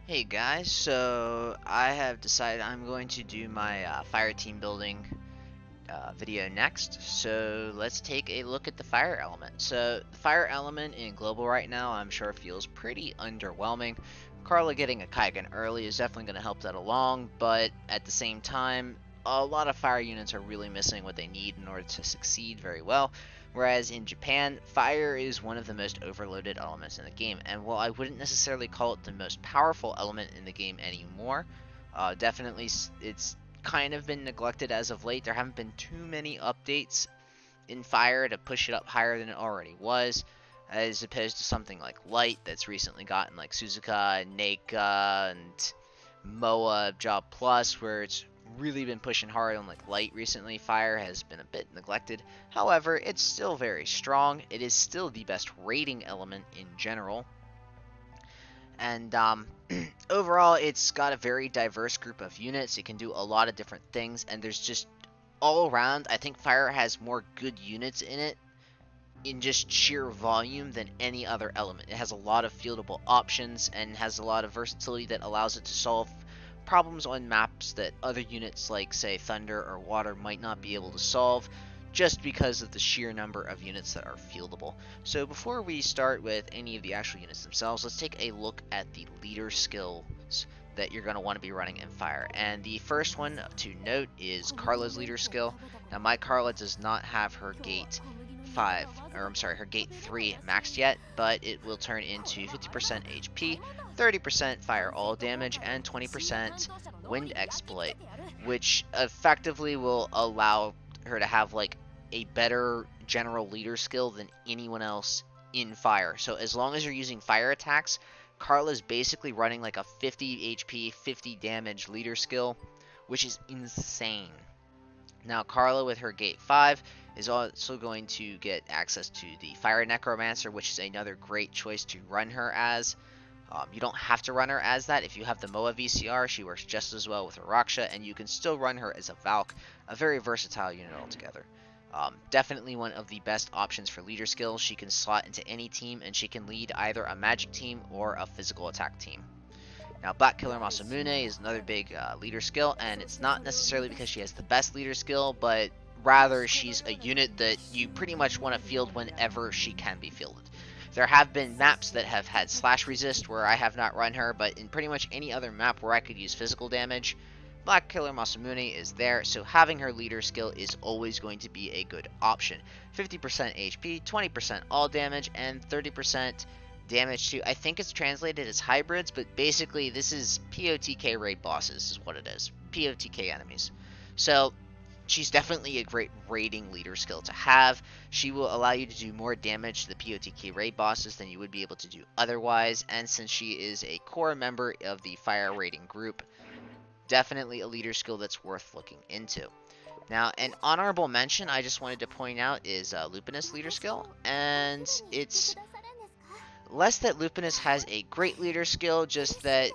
Hey guys, so I have decided I'm going to do my fire team building video next. So let's take a look at the fire element. So the fire element in global right now, I'm sure feels pretty underwhelming. Carla getting a Kaigen early is definitely going to help that along, but at the same time, a lot of fire units are really missing what they need in order to succeed very well. Whereas in Japan, fire is one of the most overloaded elements in the game, and while I wouldn't necessarily call it the most powerful element in the game anymore, definitely it's kind of been neglected as of late. There haven't been too many updates in fire to push it up higher than it already was, as opposed to something like light that's recently gotten like Suzuka and Neika and Moa Job Plus, where it's really been pushing hard on like light recently. Fire has been a bit neglected. However, it's still very strong. It is still the best rating element in general. And overall, it's got a very diverse group of units. It can do a lot of different things, and there's just all around, I think Fire has more good units in it in just sheer volume than any other element. It has a lot of fieldable options and has a lot of versatility that allows it to solve problems on maps that other units like, say, Thunder or Water might not be able to solve, just because of the sheer number of units that are fieldable. So before we start with any of the actual units themselves, let's take a look at the leader skills that you're going to want to be running in Fire. And the first one to note is Carla's leader skill. Now my Carla does not have her gate 5, or I'm sorry, her gate 3 maxed yet, but it will turn into 50% HP, 30% fire all damage, and 20% wind exploit, which effectively will allow her to have like a better general leader skill than anyone else in fire. So as long as you're using fire attacks, Carla's basically running like a 50 HP, 50 damage leader skill, which is insane. Now Carla with her gate 5 is also going to get access to the Fire Necromancer, which is another great choice to run her as. You don't have to run her as that. If you have the Moa VCR, she works just as well with her Raksha, and you can still run her as a Valk, a very versatile unit altogether. Definitely one of the best options for leader skills. She can slot into any team, and she can lead either a magic team or a physical attack team. Now, Black Killer Masamune is another big leader skill, and it's not necessarily because she has the best leader skill, but rather she's a unit that you pretty much want to field whenever she can be fielded. There have been maps that have had slash resist where I have not run her, but in pretty much any other map where I could use physical damage, Black Killer Masamune is there, so having her leader skill is always going to be a good option. 50% HP, 20% all damage, and 30% damage to, I think it's translated as hybrids, but basically this is POTK raid bosses is what it is. POTK enemies. So she's definitely a great raiding leader skill to have. She will allow you to do more damage to the POTK raid bosses than you would be able to do otherwise, and since she is a core member of the fire raiding group, definitely a leader skill that's worth looking into. Now, an honorable mention I just wanted to point out is Lupinus leader skill, and it's less that Lupinus has a great leader skill, just that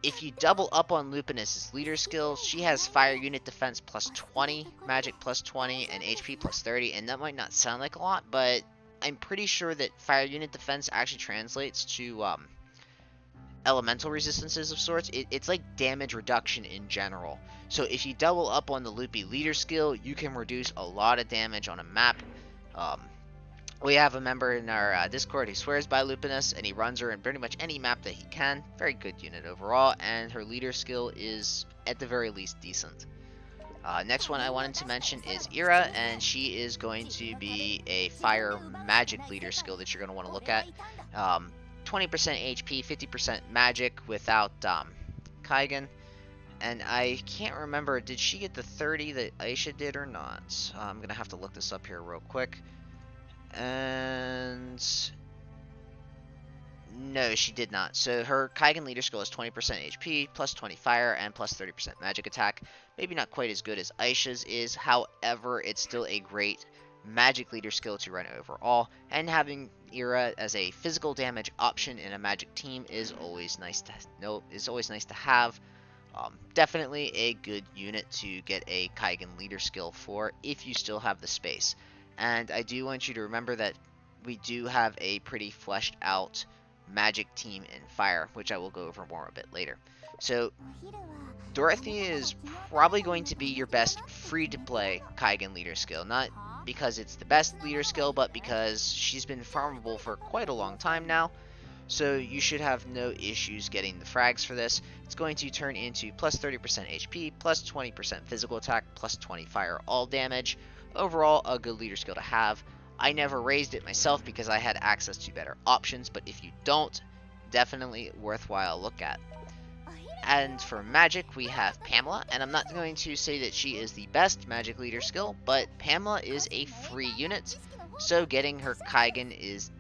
if you double up on Lupinus' leader skill, she has fire unit defense plus 20, magic plus 20, and HP plus 30, and that might not sound like a lot, but I'm pretty sure that fire unit defense actually translates to elemental resistances of sorts. It's like damage reduction in general. So if you double up on the Loopy leader skill, you can reduce a lot of damage on a map. We have a member in our Discord who swears by Lupinus, and he runs her in pretty much any map that he can. Very good unit overall, and her leader skill is, at the very least, decent. Next one I wanted to mention is Ira, and she is going to be a fire magic leader skill that you're going to want to look at. 20% HP, 50% magic without Kaigen. And I can't remember, did she get the 30 that Aisha did or not? I'm going to have to look this up here real quick. And no, she did not. So her Kaigen leader skill is 20% HP, plus 20 fire, and plus 30% magic attack. Maybe not quite as good as Aisha's is, however, it's still a great magic leader skill to run overall, and having Ira as a physical damage option in a magic team is always nice to have. Definitely a good unit to get a Kaigen leader skill for if you still have the space. And I do want you to remember that we do have a pretty fleshed out magic team in fire, which I will go over more a bit later. So Dorothy is probably going to be your best free-to-play Kaigen leader skill, not because it's the best leader skill, but because she's been farmable for quite a long time now, so you should have no issues getting the frags for this. It's going to turn into plus 30% HP, plus 20% physical attack, plus 20 fire all damage. Overall, a good leader skill to have. I never raised it myself because I had access to better options, but if you don't, definitely worthwhile look at. And for magic, we have Pamela, and I'm not going to say that she is the best magic leader skill, but Pamela is a free unit, so getting her Kaigen is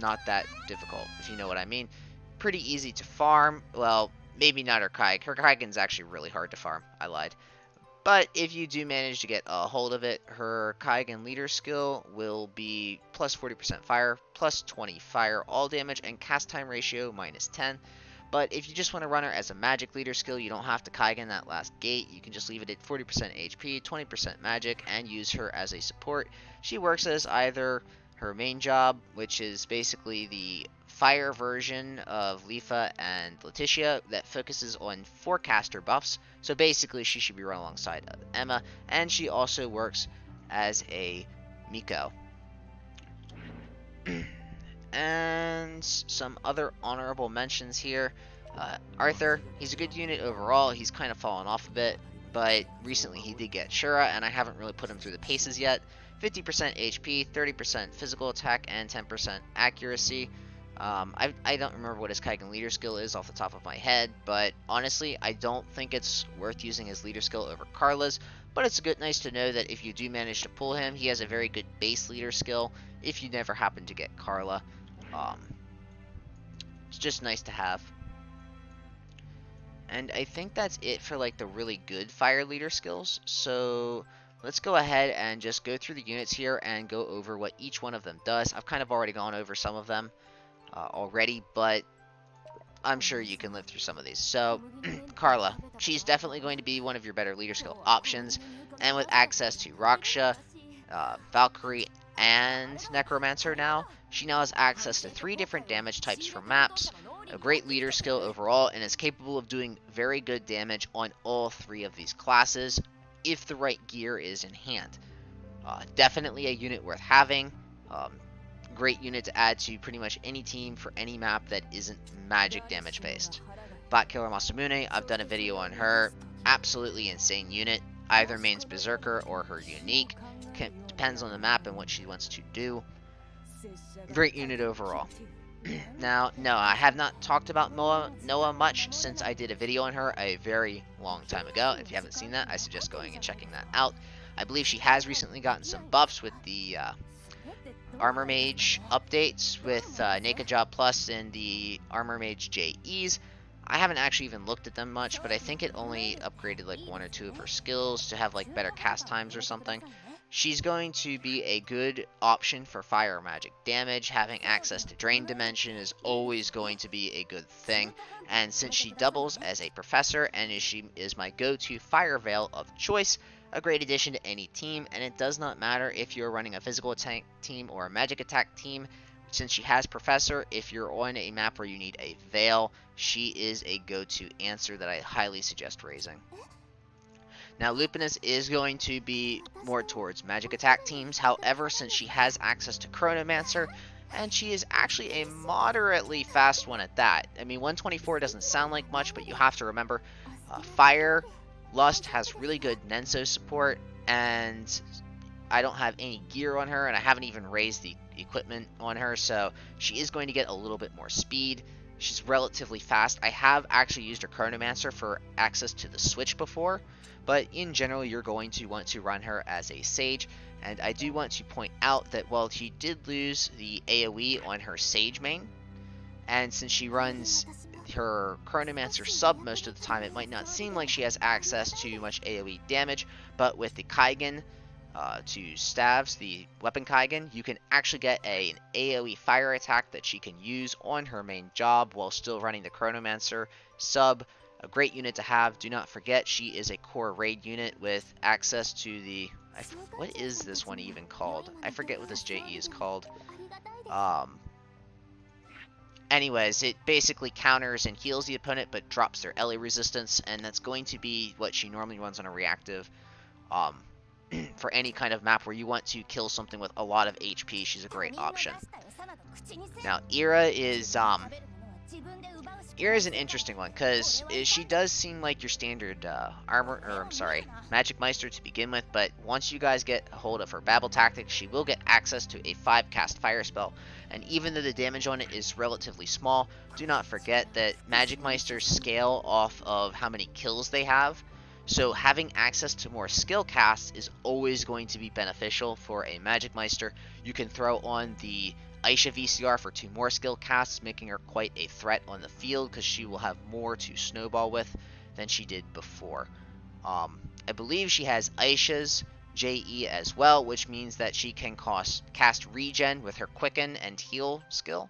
not that difficult, if you know what I mean. Pretty easy to farm. Well, maybe not her Kaigen. Her Kaigen's actually really hard to farm. I lied. But if you do manage to get a hold of it, her Kaigen leader skill will be plus 40% fire, plus 20 fire all damage, and cast time ratio minus 10. But if you just want to run her as a magic leader skill, you don't have to Kaigen that last gate. You can just leave it at 40% HP, 20% magic, and use her as a support. She works as either her main job, which is basically the fire version of Lifa and Letitia that focuses on forecaster buffs. So basically she should be run alongside Emma, and she also works as a Miko. And some other honorable mentions here. Arthur, he's a good unit overall. He's kind of fallen off a bit, but recently he did get Shura, and I haven't really put him through the paces yet. 50% HP, 30% physical attack, and 10% accuracy. I don't remember what his Kaigen leader skill is off the top of my head, but honestly, I don't think it's worth using his leader skill over Carla's, but it's nice to know that if you do manage to pull him, he has a very good base leader skill if you never happen to get Carla. It's just nice to have. And I think that's it for like the really good fire leader skills. So let's go ahead and just go through the units here and go over what each one of them does. I've kind of already gone over some of them already, but I'm sure you can live through some of these. So Carla, she's definitely going to be one of your better leader skill options, and with access to Raksha, Valkyrie, and Necromancer now, she now has access to 3 different damage types for maps, a great leader skill overall, and is capable of doing very good damage on all 3 of these classes if the right gear is in hand. Definitely a unit worth having. Great unit to add to pretty much any team for any map that isn't magic damage based. Black Killer Masamune, I've done a video on her. Absolutely insane unit. Either mains Berserker or her unique. Depends on the map and what she wants to do. Great unit overall. Now, no, I have not talked about Noah much since I did a video on her a very long time ago. If you haven't seen that, I suggest going and checking that out. I believe she has recently gotten some buffs with the Armor Mage updates with Naked Job Plus and the Armor Mage JEs. I haven't actually even looked at them much, but I think it only upgraded like 1 or 2 of her skills to have like better cast times or something. She's going to be a good option for fire magic damage. Having access to Drain Dimension is always going to be a good thing, and since she doubles as a professor and she is my go-to fire veil of choice, a great addition to any team, and it does not matter if you're running a physical attack team or a magic attack team. Since she has Professor, if you're on a map where you need a Veil, she is a go-to answer that I highly suggest raising. Now, Lupinus is going to be more towards magic attack teams. However, since she has access to Chronomancer, and she is actually a moderately fast one at that. I mean, 124 doesn't sound like much, but you have to remember, Fire Lust has really good Nenso support, and I don't have any gear on her, and I haven't even raised the equipment on her, so she is going to get a little bit more speed. She's relatively fast. I have actually used her Chronomancer for access to the switch before, but in general, you're going to want to run her as a Sage, and I do want to point out that while she did lose the AoE on her Sage main, and since she runs her Chronomancer sub most of the time, it might not seem like she has access to much AoE damage, but with the Kaigen to Staves, the weapon Kaigen, you can actually get an AoE fire attack that she can use on her main job while still running the Chronomancer sub. A great unit to have. Do not forget, she is a core raid unit with access to the... what is this one even called? I forget what this JE is called. anyways, it basically counters and heals the opponent, but drops their LA resistance, and that's going to be what she normally runs on a reactive. Um, for any kind of map where you want to kill something with a lot of HP, she's a great option. Now, Ira's an interesting one, because she does seem like your standard Magic Meister to begin with, but once you guys get a hold of her Babble Tactics, she will get access to a 5-cast fire spell, and even though the damage on it is relatively small, do not forget that Magic Meisters scale off of how many kills they have, so having access to more skill casts is always going to be beneficial for a Magic Meister. You can throw on the Aisha VCR for 2 more skill casts, making her quite a threat on the field because she will have more to snowball with than she did before. I believe she has Aisha's JE as well, which means that she can cast Regen with her Quicken and Heal skill,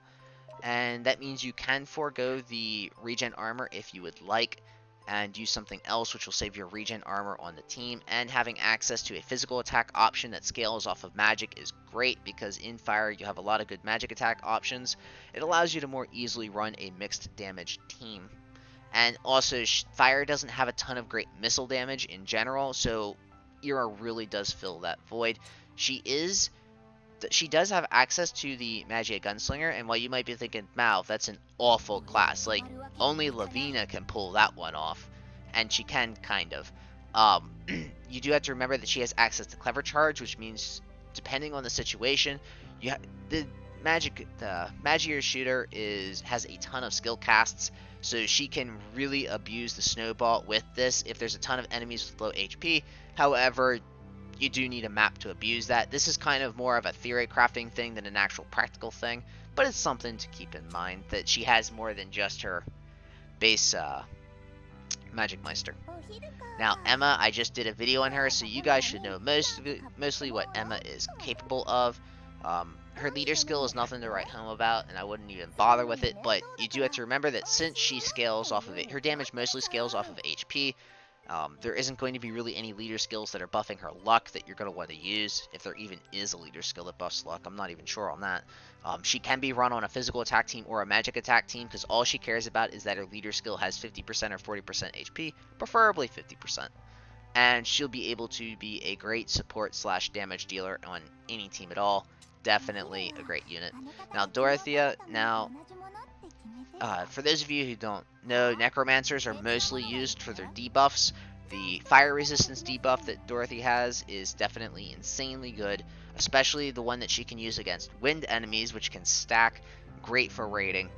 and that means you can forego the Regen armor if you would like, and use something else which will save your regen armor on the team. And having access to a physical attack option that scales off of magic is great, because in fire you have a lot of good magic attack options. It allows you to more easily run a mixed damage team. And also, fire doesn't have a ton of great missile damage in general, so Ira really does fill that void. She does have access to the Magia Gunslinger, and while you might be thinking, Mal, that's an awful class, like, only Lavina can pull that one off, and she can, kind of. You do have to remember that she has access to Clever Charge, which means, depending on the situation, the Magier Shooter has a ton of skill casts, so she can really abuse the snowball with this if there's a ton of enemies with low HP. However, you do need a map to abuse that. This is kind of more of a theory crafting thing than an actual practical thing, but it's something to keep in mind that she has more than just her base Magic Meister. Now, Emma, I just did a video on her, so you guys should know mostly what Emma is capable of. Her leader skill is nothing to write home about, and I wouldn't even bother with it, but you do have to remember that since she scales off of it, her damage mostly scales off of HP. There isn't going to be really any leader skills that are buffing her luck that you're going to want to use, if there even is a leader skill that buffs luck. I'm not even sure on that. She can be run on a physical attack team or a magic attack team, because all she cares about is that her leader skill has 50% or 40% HP, preferably 50%. And she'll be able to be a great support / damage dealer on any team at all. Definitely a great unit. Now, Dorothea, for those of you who don't know, Necromancers are mostly used for their debuffs. The fire resistance debuff that Dorothy has is definitely insanely good, especially the one that she can use against wind enemies, which can stack. Great for raiding.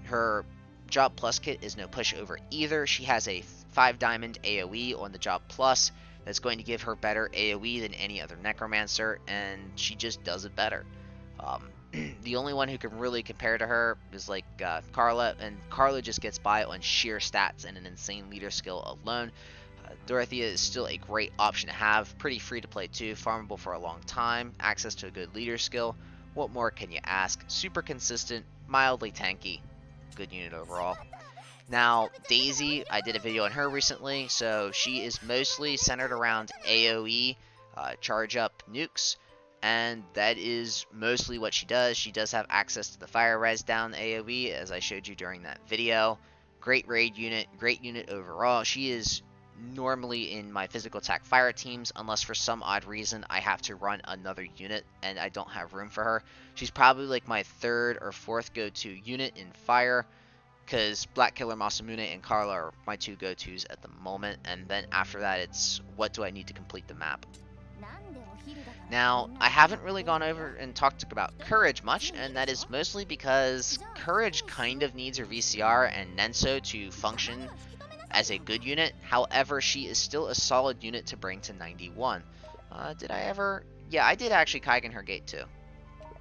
Her Job Plus kit is no pushover either. She has a 5 diamond AoE on the Job Plus that's going to give her better AoE than any other Necromancer, and she just does it better. The only one who can really compare to her is like Carla, and Carla just gets by on sheer stats and an insane leader skill alone. Dorothea is still a great option to have, pretty free to play too, farmable for a long time, access to a good leader skill. What more can you ask? Super consistent, mildly tanky, good unit overall. Now, Daisy, I did a video on her recently, so she is mostly centered around AoE, charge up nukes, and that is mostly what she does. She does have access to the fire res down AoE, as I showed you during that video. Great raid unit, great unit overall. She is normally in my physical attack fire teams, unless for some odd reason I have to run another unit and I don't have room for her. She's probably like my 3rd or 4th go-to unit in fire, because Black Killer Masamune and Carla are my 2 go-tos at the moment, and then after that it's what do I need to complete the map. Now, I haven't really gone over and talked about Courage much, and that is mostly because Courage kind of needs her VCR and Nenso to function as a good unit. However, she is still a solid unit to bring to 91. Did I ever? Yeah, I did actually Kaigen her gate too.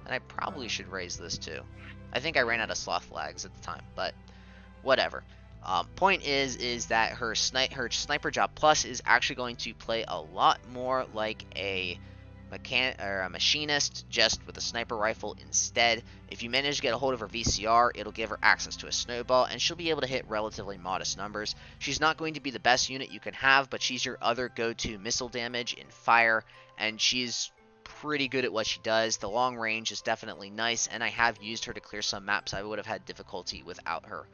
And I probably should raise this too. I think I ran out of sloth flags at the time, but whatever. Point is that her Sniper Job Plus is actually going to play a lot more like a machinist, just with a sniper rifle instead. If you manage to get a hold of her VCR, it'll give her access to a snowball, and she'll be able to hit relatively modest numbers. She's not going to be the best unit you can have, but she's your other go-to missile damage in fire, and she's pretty good at what she does. The long range is definitely nice, and I have used her to clear some maps I would have had difficulty without her.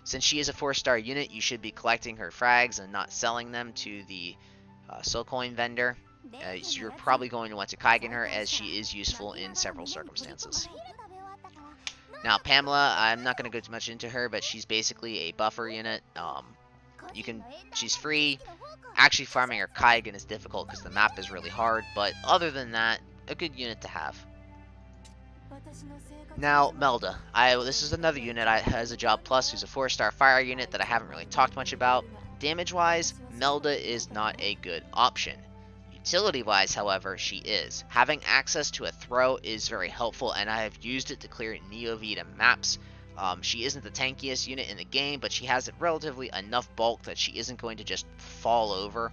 Since she is a 4-star unit, you should be collecting her frags and not selling them to the soul coin vendor. So you're probably going to want to Kaigen her, as she is useful in several circumstances. Now, Pamela, I'm not going to go too much into her, but she's basically a buffer unit. She's free. Actually, farming her Kaigen is difficult because the map is really hard, but other than that, a good unit to have. Now, Melda. This is another unit that has a Job Plus, who's a 4-star fire unit that I haven't really talked much about. Damage-wise, Melda is not a good option. Utility-wise, however, she is. Having access to a throw is very helpful, and I have used it to clear Neo-Vita maps. She isn't the tankiest unit in the game, but she has relatively enough bulk that she isn't going to just fall over.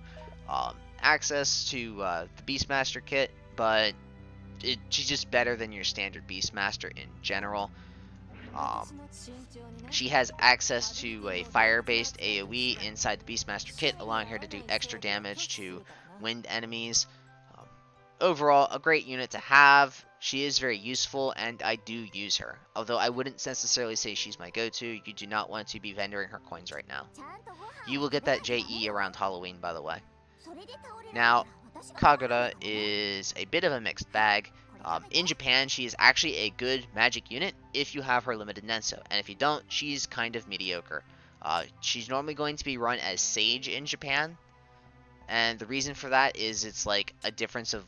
Access to the Beastmaster kit, but she's just better than your standard Beastmaster in general. She has access to a fire-based AoE inside the Beastmaster kit, allowing her to do extra damage to wind enemies. Overall, a great unit to have. She is very useful, and I do use her. Although I wouldn't necessarily say she's my go-to, you do not want to be vendoring her coins right now. You will get that JE around Halloween, by the way. Now, Kagura is a bit of a mixed bag. In Japan, she is actually a good magic unit if you have her limited Nenso, and if you don't, she's kind of mediocre. She's normally going to be run as Sage in Japan, and the reason for that is it's like a difference of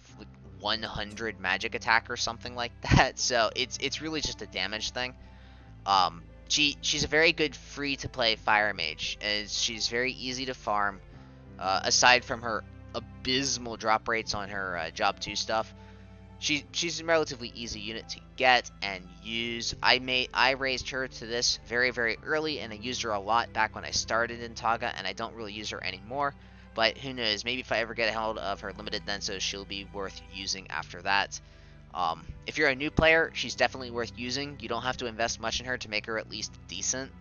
100 magic attack or something like that, so it's really just a damage thing. She's a very good free-to-play fire mage, as she's very easy to farm, aside from her abysmal drop rates on her Job 2 stuff. She's a relatively easy unit to get and use. I raised her to this very, very early, and I used her a lot back when I started in Taga, and I don't really use her anymore. But who knows, maybe if I ever get a hold of her limited Denso, she'll be worth using after that. If you're a new player, she's definitely worth using. You don't have to invest much in her to make her at least decent.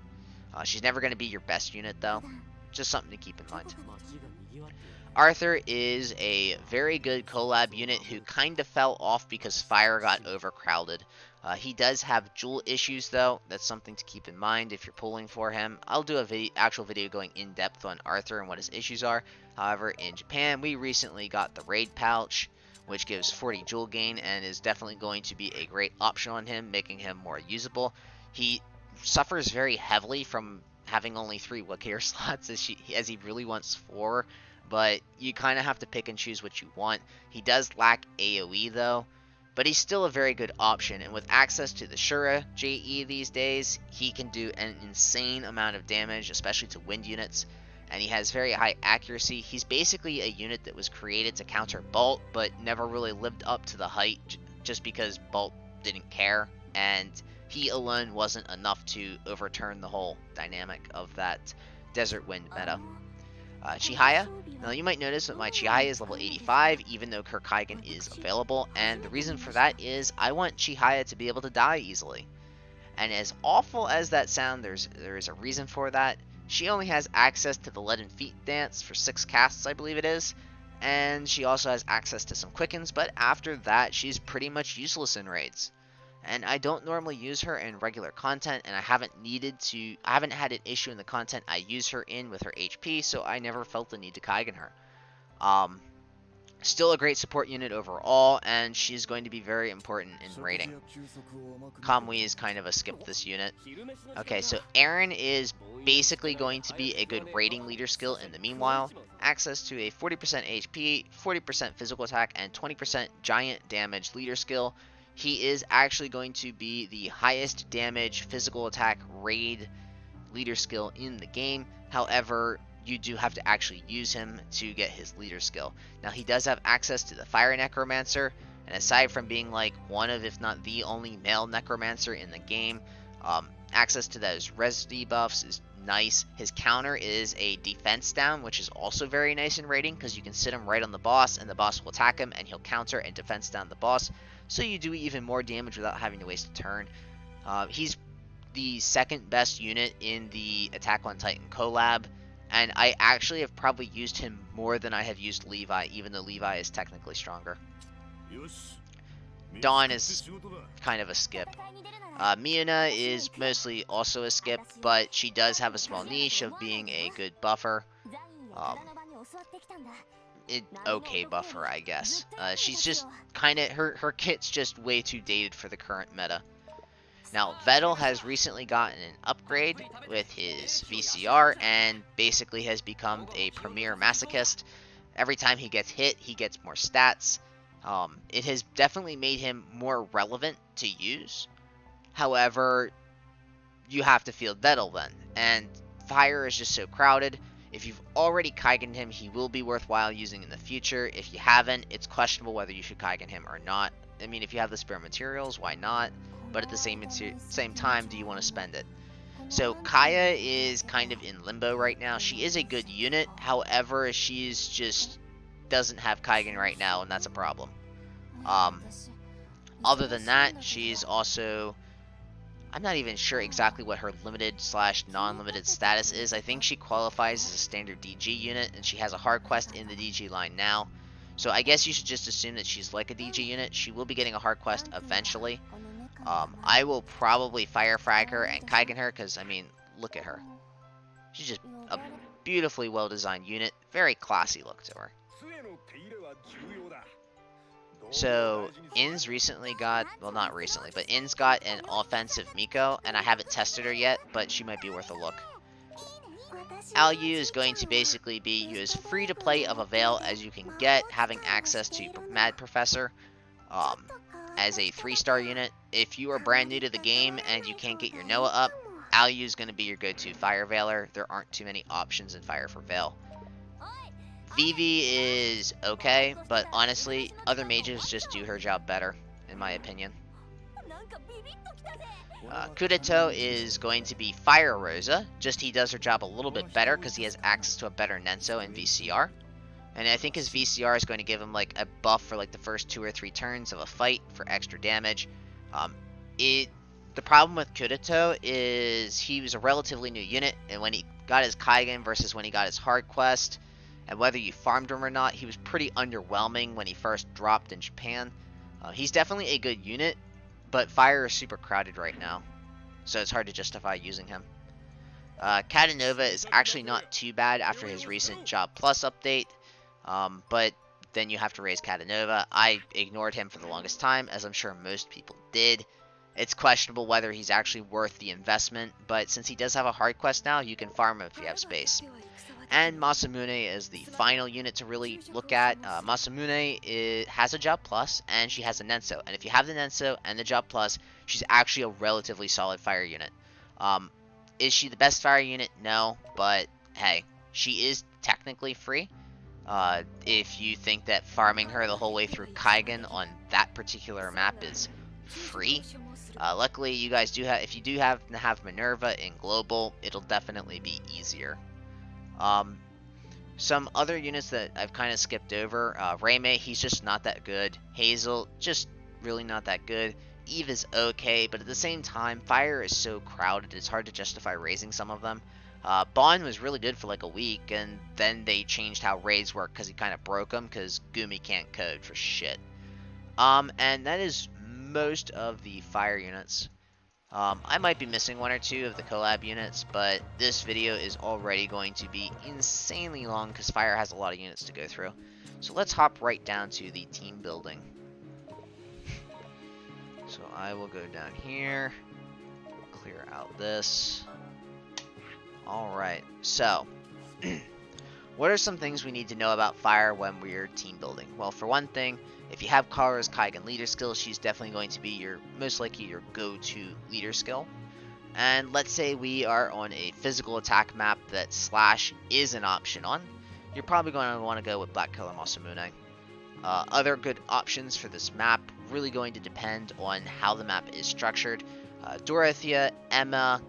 She's never going to be your best unit, though. Just something to keep in mind. Arthur is a very good collab unit who kind of fell off because fire got overcrowded. He does have jewel issues, though. That's something to keep in mind if you're pulling for him. I'll do a actual video going in depth on Arthur and what his issues are. However, in Japan, we recently got the raid pouch, which gives 40 jewel gain and is definitely going to be a great option on him, making him more usable. He suffers very heavily from having only 3 Wakair slots, as he really wants 4. But you kind of have to pick and choose what you want. He does lack AoE, though, but he's still a very good option, and with access to the Shura JE these days, he can do an insane amount of damage, especially to wind units, and he has very high accuracy. He's basically a unit that was created to counter Bolt, but never really lived up to the hype, just because Bolt didn't care, and he alone wasn't enough to overturn the whole dynamic of that Desert Wind meta. Chihaya. Now you might notice that my Chihaya is level 85, even though Kaigen is available, and the reason for that is I want Chihaya to be able to die easily. And as awful as that sounds, there is a reason for that. She only has access to the Leaden Feet dance for 6 casts, I believe it is, and she also has access to some quickens, but after that she's pretty much useless in raids. And I don't normally use her in regular content, and I haven't had an issue in the content I use her in with her HP, so I never felt the need to Kaigen her. Still a great support unit overall, and she's going to be very important in raiding. Kamui is kind of a skip this unit. Okay, so Eren is basically going to be a good raiding leader skill in the meanwhile. Access to a 40% HP, 40% physical attack, and 20% giant damage leader skill. He is actually going to be the highest damage physical attack raid leader skill in the game. However, you do have to actually use him to get his leader skill. Now, he does have access to the Fire Necromancer, and aside from being like one of, if not the only male Necromancer in the game, access to those res debuffs is nice. His counter is a defense down, which is also very nice in raiding, because you can sit him right on the boss, and the boss will attack him, and he'll counter and defense down the boss. So you do even more damage without having to waste a turn. He's the second best unit in the Attack on Titan collab, and I actually have probably used him more than I have used Levi, even though Levi is technically stronger. Dawn is kind of a skip. Miuna is mostly also a skip, but she does have a small niche of being a good buffer. Um, okay buffer, I guess. She's just kind of, her kit's just way too dated for the current meta. Now, Vettel has recently gotten an upgrade with his VCR and basically has become a premier masochist. Every time he gets hit, he gets more stats. It has definitely made him more relevant to use. However, you have to field Vettel then, and fire is just so crowded. If you've already Kaigen him, he will be worthwhile using in the future. If you haven't, it's questionable whether you should Kaigen him or not. I mean, if you have the spare materials, why not? But at the same time, do you want to spend it? So Kaya is kind of in limbo right now. She is a good unit, however, she's just doesn't have Kaigen right now, and that's a problem. Other than that, she's also, I'm not even sure exactly what her limited / non-limited status is. I think she qualifies as a standard DG unit, and she has a hard quest in the DG line now. So I guess you should just assume that she's like a DG unit. She will be getting a hard quest eventually. I will probably fire frag her and Kaigen her, because, I mean, look at her. She's just a beautifully well-designed unit. Very classy look to her. So, In's recently got, well, not recently, but In's got an offensive Miko, and I haven't tested her yet, but she might be worth a look. Alu is going to basically be as free to play of a Veil as you can get, having access to Mad Professor as a 3-star unit. If you are brand new to the game and you can't get your Noah up, Alu is going to be your go-to Fire Veiler. There aren't too many options in Fire for Veil. Vivi is okay, but honestly, other mages just do her job better, in my opinion. Kudeto is going to be Fire Rosa, just he does her job a little bit better because he has access to a better Nenso and VCR. And I think his VCR is going to give him like a buff for like the first 2 or 3 turns of a fight for extra damage. The problem with Kudeto is he was a relatively new unit, and when he got his Kaigen versus when he got his hard quest, and whether you farmed him or not, he was pretty underwhelming when he first dropped in Japan. He's definitely a good unit, but fire is super crowded right now, so it's hard to justify using him. Catanova is actually not too bad after his recent Job Plus update, but then you have to raise Catanova. I ignored him for the longest time, as I'm sure most people did. It's questionable whether he's actually worth the investment, but since he does have a hard quest now, you can farm him if you have space. And Masamune is the final unit to really look at. Masamune has a Job Plus, and she has a Nenso. And if you have the Nenso and the Job Plus, she's actually a relatively solid fire unit. Is she the best fire unit? No, but hey, she is technically free. If you think that farming her the whole way through Kaigen on that particular map is free, luckily you guys do have, if you do have Minerva in global, it'll definitely be easier. Some other units that I've kind of skipped over, Reimei, he's just not that good. Hazel, just really not that good. Eve is okay, but at the same time, fire is so crowded, it's hard to justify raising some of them. Bon was really good for like a week, and then they changed how raids work because he kind of broke them because Gumi can't code for shit. And that is most of the fire units. I might be missing 1 or 2 of the collab units, but this video is already going to be insanely long because fire has a lot of units to go through. So let's hop right down to the team building. So I will go down here, clear out this. Alright, so what are some things we need to know about fire when we're team building? Well, for one thing, if you have Kagura's Kaigen leader skill, she's definitely going to be your, most likely your go-to leader skill. And let's say we are on a physical attack map that Slash is an option on, you're probably going to want to go with Black Color Masamune. Other good options for this map really going to depend on how the map is structured. Dorothea, Emma,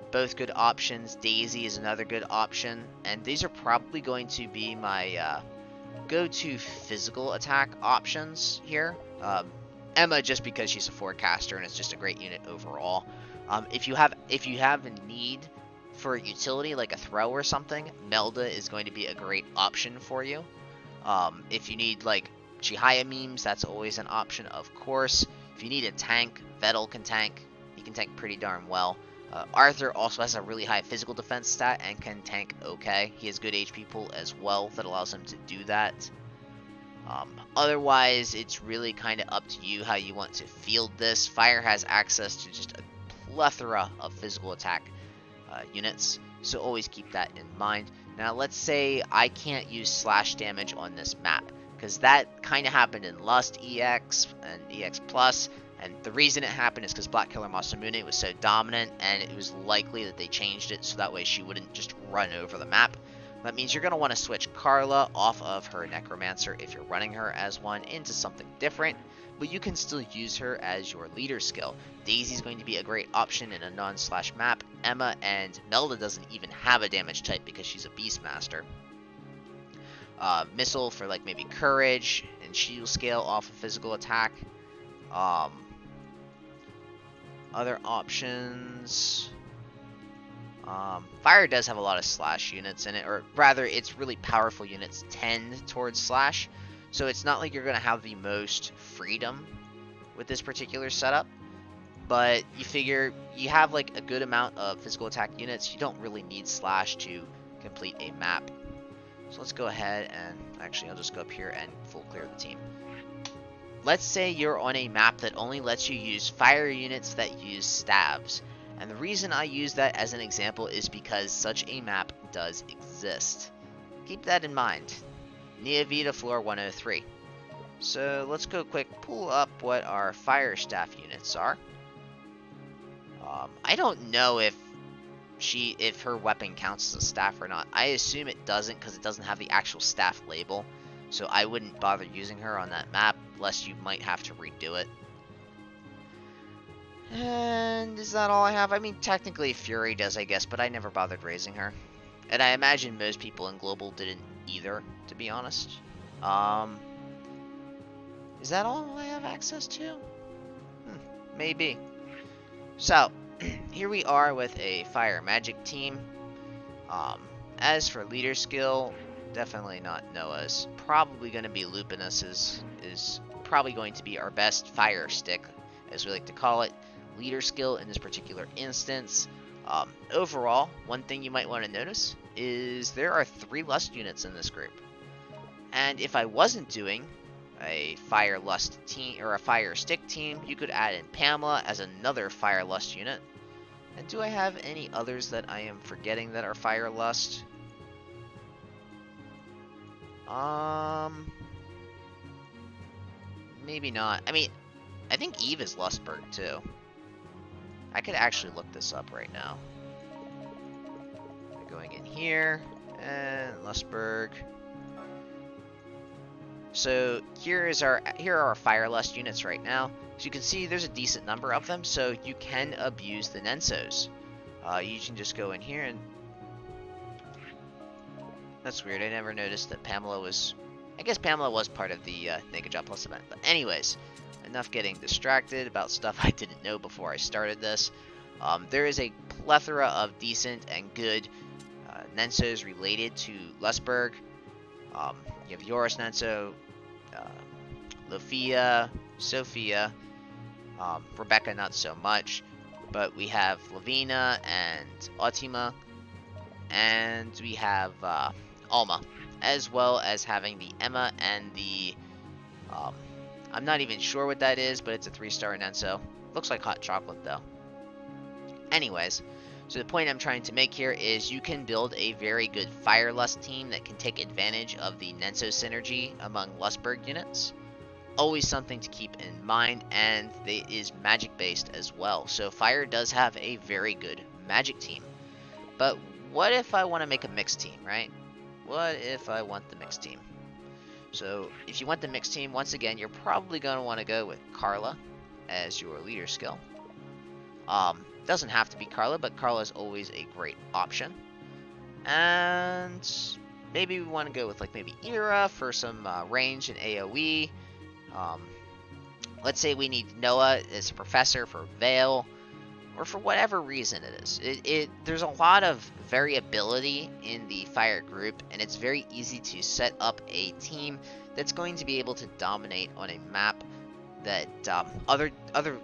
both good options. Daisy is another good option, and these are probably going to be my go-to physical attack options here. Emma just because she's a forecaster and it's just a great unit overall. If you have a need for a utility like a throw or something, Melda is going to be a great option for you. If you need like Chihaya memes, that's always an option, of course. If you need a tank, Vettel can tank. He can tank pretty darn well. Arthur also has a really high physical defense stat and can tank okay. He has good HP pool as well that allows him to do that. Otherwise, it's really kind of up to you how you want to field this. Fire has access to just a plethora of physical attack units, so always keep that in mind. Now, let's say I can't use slash damage on this map, because that kind of happened in Lust EX and EX Plus, and the reason it happened is because Black Killer Masamune was so dominant, and it was likely that they changed it so that way she wouldn't just run over the map. That means you're going to want to switch Carla off of her Necromancer if you're running her as one into something different, but you can still use her as your leader skill. Daisy's going to be a great option in a non-slash map. Emma and Melda doesn't even have a damage type because she's a Beastmaster. Missile for like maybe Courage and Shield Scale off of physical attack. Other options... Fire does have a lot of slash units in it, or rather its really powerful units tend towards slash, so it's not like you're going to have the most freedom with this particular setup, but you figure you have like a good amount of physical attack units, you don't really need slash to complete a map. So let's go ahead and, actually I'll just go up here and full clear the team. Let's say you're on a map that only lets you use fire units that use staves. And the reason I use that as an example is because such a map does exist. Keep that in mind. Nia Vita Floor 103. So let's go quick pull up what our fire staff units are. I don't know if her weapon counts as a staff or not. I assume it doesn't because it doesn't have the actual staff label. So I wouldn't bother using her on that map unless you might have to redo it. And is that all I have? I mean, technically Fury does, I guess, but I never bothered raising her. And I imagine most people in Global didn't either, to be honest. Is that all I have access to? Maybe. So, here we are with a Fire Magic team. As for leader skill, definitely not Noah's. Probably going to be Lupinus is probably going to be our best fire stick, as we like to call it. Leader skill in this particular instance. Overall, one thing you might want to notice is there are 3 Lust units in this group. And if I wasn't doing a Fire Lust team or a Fire Stick team, you could add in Pamela as another Fire Lust unit. And do I have any others that I am forgetting that are Fire Lust? Maybe not. I mean, I think Eve is Lustberg too. I could actually look this up right now. Going in here, and Lustberg. So here are our Fire Lust units right now. So you can see there's a decent number of them, so you can abuse the Nensos. You can just go in here and... That's weird, I never noticed that Pamela was... I guess Pamela was part of the Naked Job Plus event, but anyways... Enough getting distracted about stuff I didn't know before I started this. There is a plethora of decent and good Nensos related to Lustberg. You have Yoris Nenso, Lofia, Sophia, Rebecca not so much, but we have Lavina and Otima, and we have Alma, as well as having the Emma and the I'm not even sure what that is, but it's a 3-star Nenso. Looks like hot chocolate, though. Anyways, so the point I'm trying to make here is you can build a very good Fire Lust team that can take advantage of the Nenso synergy among Lustberg units. Always something to keep in mind, and it is magic-based as well. So Fire does have a very good magic team. But what if I want to make a mixed team, right? What if I want the mixed team? So, if you want the mixed team, once again, you're probably going to want to go with Carla as your leader skill. Doesn't have to be Carla, but Carla is always a great option. And maybe we want to go with like maybe Ira for some range and AoE. Let's say we need Noah as a professor for Veil, or for whatever reason it is. There's a lot of variability in the Fire group, and it's very easy to set up a team that's going to be able to dominate on a map that other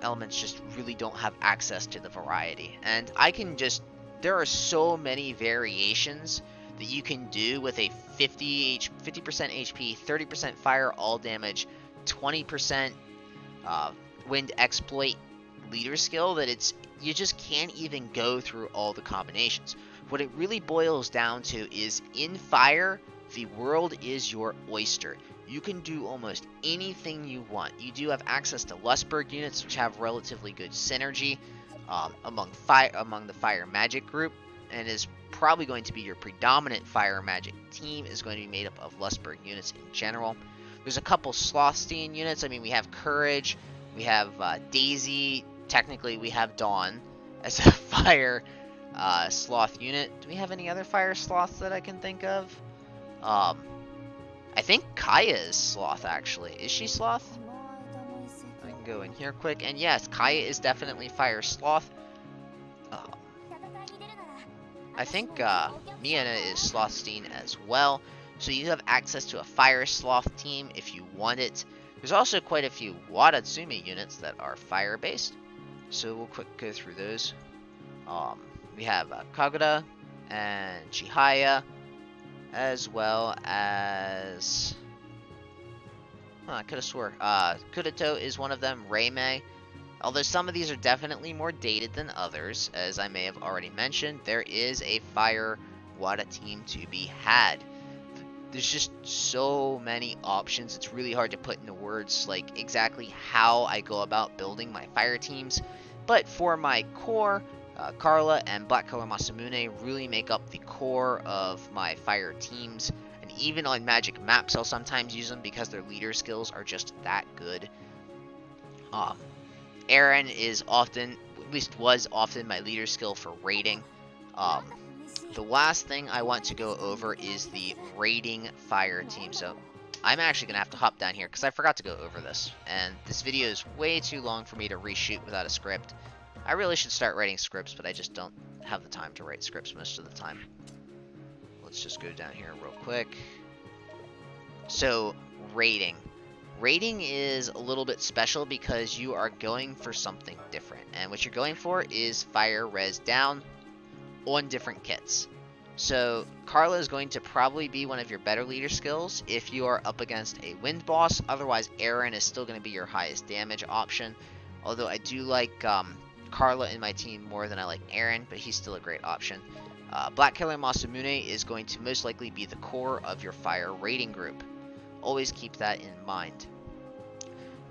elements just really don't have access to the variety. And I can just, there are so many variations that you can do with a 50% HP, 30% fire all damage, 20% wind exploit leader skill, that it's, you just can't even go through all the combinations. What it really boils down to is, in fire, the world is your oyster. You can do almost anything you want. You do have access to Lustberg units, which have relatively good synergy among the fire magic group, and is probably going to be your predominant fire magic team, is going to be made up of Lustberg units in general. There's a couple Slothstein units. I mean, we have Courage, we have Daisy, technically we have Dawn as a fire sloth unit. Do we have any other fire sloths that I can think of? I think Kaya is sloth, actually. Is she sloth? I can go in here quick, and yes, Kaya is definitely fire sloth. I think Miana is Slothstein as well. So you have access to a fire sloth team if you want it. There's also quite a few Wadatsumi units that are fire based, so we'll quick go through those. We have Kagura and Chihaya, as well as, I could have swore Kudato is one of them, Reimei. Although some of these are definitely more dated than others, as I may have already mentioned, there is a fire Wada team to be had. There's just so many options, it's really hard to put into words like exactly how I go about building my fire teams. But for my core, Carla and Black Color Masamune really make up the core of my fire teams. And even on magic maps, I'll sometimes use them because their leader skills are just that good. Eren is often, at least was often, my leader skill for raiding. The last thing I want to go over is the raiding fire team. So I'm actually going to have to hop down here because I forgot to go over this. And this video is way too long for me to reshoot without a script. I really should start writing scripts, but I just don't have the time to write scripts most of the time. Let's just go down here real quick. So, raiding. Raiding is a little bit special because you are going for something different. And what you're going for is fire res down on different kits. So Carla is going to probably be one of your better leader skills if you are up against a wind boss. Otherwise, Eren is still going to be your highest damage option. Although I do like Carla in my team more than I like Eren, but he's still a great option. Black Killer Masamune is going to most likely be the core of your fire raiding group. Always keep that in mind.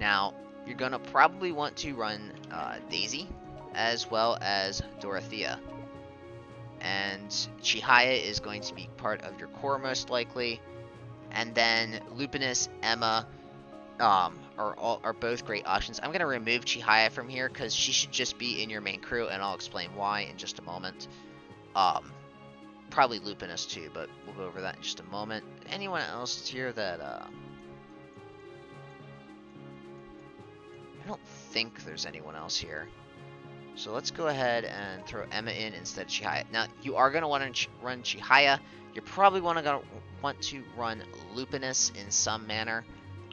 Now, you're going to probably want to run Daisy as well as Dorothea. And Chihaya is going to be part of your core most likely. And then Lupinus, Emma are both great options. I'm going to remove Chihaya from here because she should just be in your main crew, and I'll explain why in just a moment. Probably Lupinus too, but we'll go over that in just a moment. Anyone else here that I don't think there's anyone else here. So let's go ahead and throw Emma in instead of Chihaya. Now, you are going to want to run Chihaya. You're probably want to run Lupinus in some manner.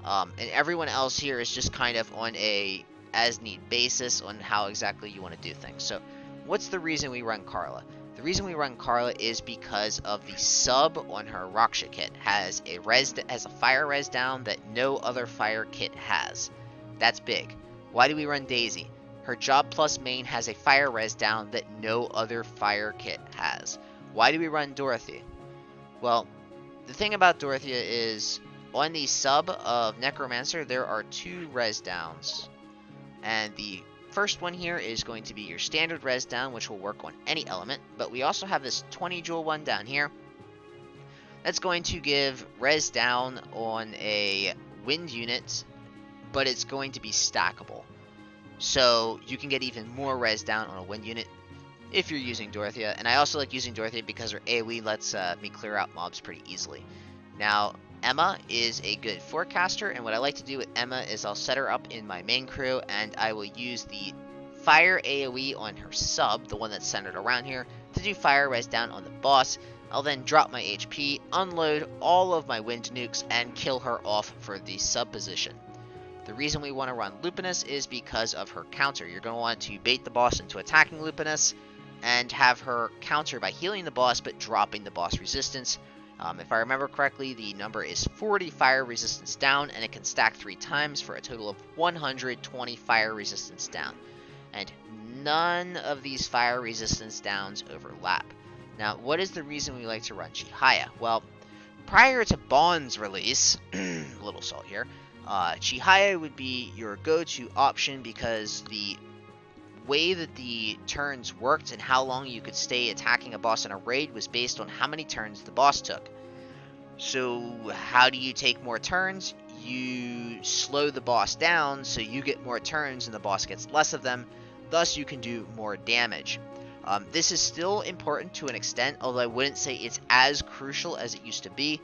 And everyone else here is just kind of on a as-need basis on how exactly you want to do things. So what's the reason we run Carla? The reason we run Carla is because of the sub on her Raksha kit has a fire res down that no other fire kit has. That's big. Why do we run Daisy? Her Job Plus main has a fire res down that no other fire kit has. Why do we run Dorothy? Well, the thing about Dorothea is, on the sub of Necromancer, there are 2 res downs. And the first one here is going to be your standard res down, which will work on any element. But we also have this 20 joule one down here. That's going to give res down on a wind unit, but it's going to be stackable. So you can get even more res down on a wind unit if you're using Dorothea. And I also like using Dorothea because her AoE lets me clear out mobs pretty easily. Now, Emma is a good forecaster, and what I like to do with Emma is I'll set her up in my main crew, and I will use the fire AoE on her sub, the one that's centered around here, to do fire res down on the boss. I'll then drop my HP, unload all of my wind nukes, and kill her off for the sub position. The reason we want to run Lupinus is because of her counter. You're going to want to bait the boss into attacking Lupinus and have her counter by healing the boss but dropping the boss resistance. If I remember correctly, the number is 40 fire resistance down, and it can stack 3 times for a total of 120 fire resistance down. And none of these fire resistance downs overlap. Now, what is the reason we like to run Chihaya? Well, prior to Bond's release, a little salt here, Chihaya would be your go-to option because the way that the turns worked and how long you could stay attacking a boss in a raid was based on how many turns the boss took. So how do you take more turns? You slow the boss down so you get more turns and the boss gets less of them, thus you can do more damage. This is still important to an extent, although I wouldn't say it's as crucial as it used to be,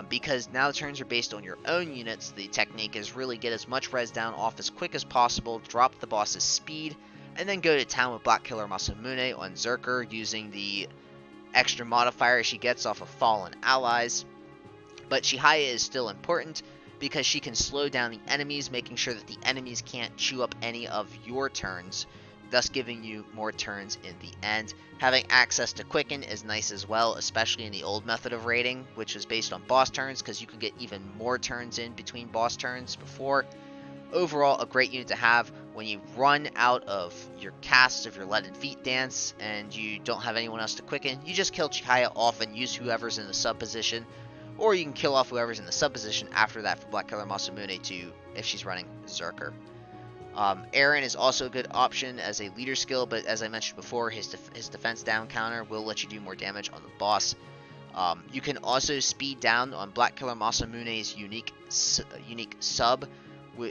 because now the turns are based on your own units. The technique is really get as much res down off as quick as possible, drop the boss's speed, and then go to town with Black Killer Masamune on Zerker using the extra modifier she gets off of fallen allies. But Chihaya is still important because she can slow down the enemies, making sure that the enemies can't chew up any of your turns, thus giving you more turns in the end. Having access to Quicken is nice as well, especially in the old method of raiding, which was based on boss turns, because you could get even more turns in between boss turns before. Overall, a great unit to have when you run out of your casts of your Leaden Feet dance and you don't have anyone else to quicken. You just kill Chihaya off and use whoever's in the sub position, or you can kill off whoever's in the sub position after that for Black Killer Masamune to if she's running Zerker. Eren is also a good option as a leader skill, but as I mentioned before, his defense down counter will let you do more damage on the boss. You can also speed down on Black Killer Masamune's unique sub,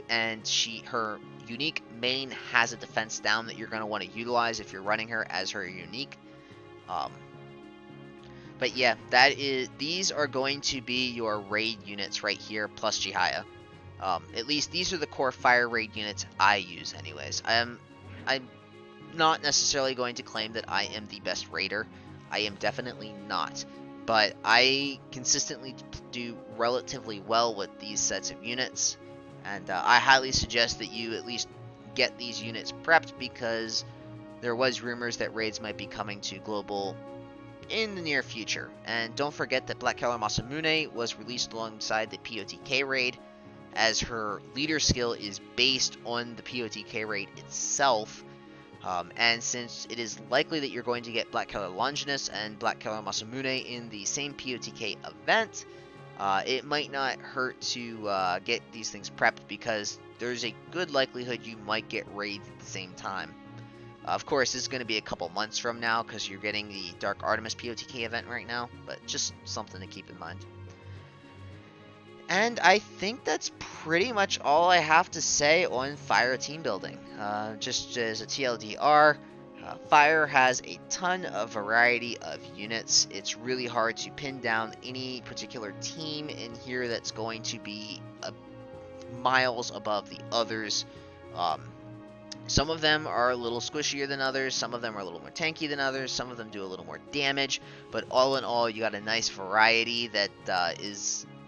and her unique main has a defense down that you're going to want to utilize if you're running her as her unique. But yeah, these are going to be your raid units right here, plus Chihaya. At least these are the core fire raid units I use anyways. I'm not necessarily going to claim that I am the best raider. I am definitely not. But I consistently do relatively well with these sets of units. And I highly suggest that you at least get these units prepped, because there was rumors that raids might be coming to global in the near future. And don't forget that Black Killer Masamune was released alongside the POTK raid, as her leader skill is based on the POTK raid itself. And since it is likely that you're going to get Black Killer Longinus and Black Killer Masamune in the same POTK event, it might not hurt to get these things prepped, because there's a good likelihood you might get raids at the same time. Of course, this is going to be a couple months from now, because you're getting the Dark Artemis POTK event right now, but just something to keep in mind. And I think that's pretty much all I have to say on Fire team building. Just as a TLDR, Fire has a ton of variety of units. It's really hard to pin down any particular team in here that's going to be miles above the others. Some of them are a little squishier than others, some of them are a little more tanky than others, some of them do a little more damage, but all in all, you got a nice variety that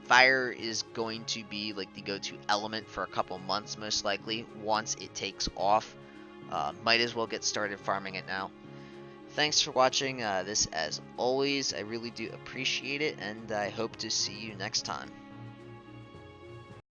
Fire is going to be like the go-to element for a couple months, most likely, once it takes off. Might as well get started farming it now. Thanks for watching this as always. I really do appreciate it, and I hope to see you next time.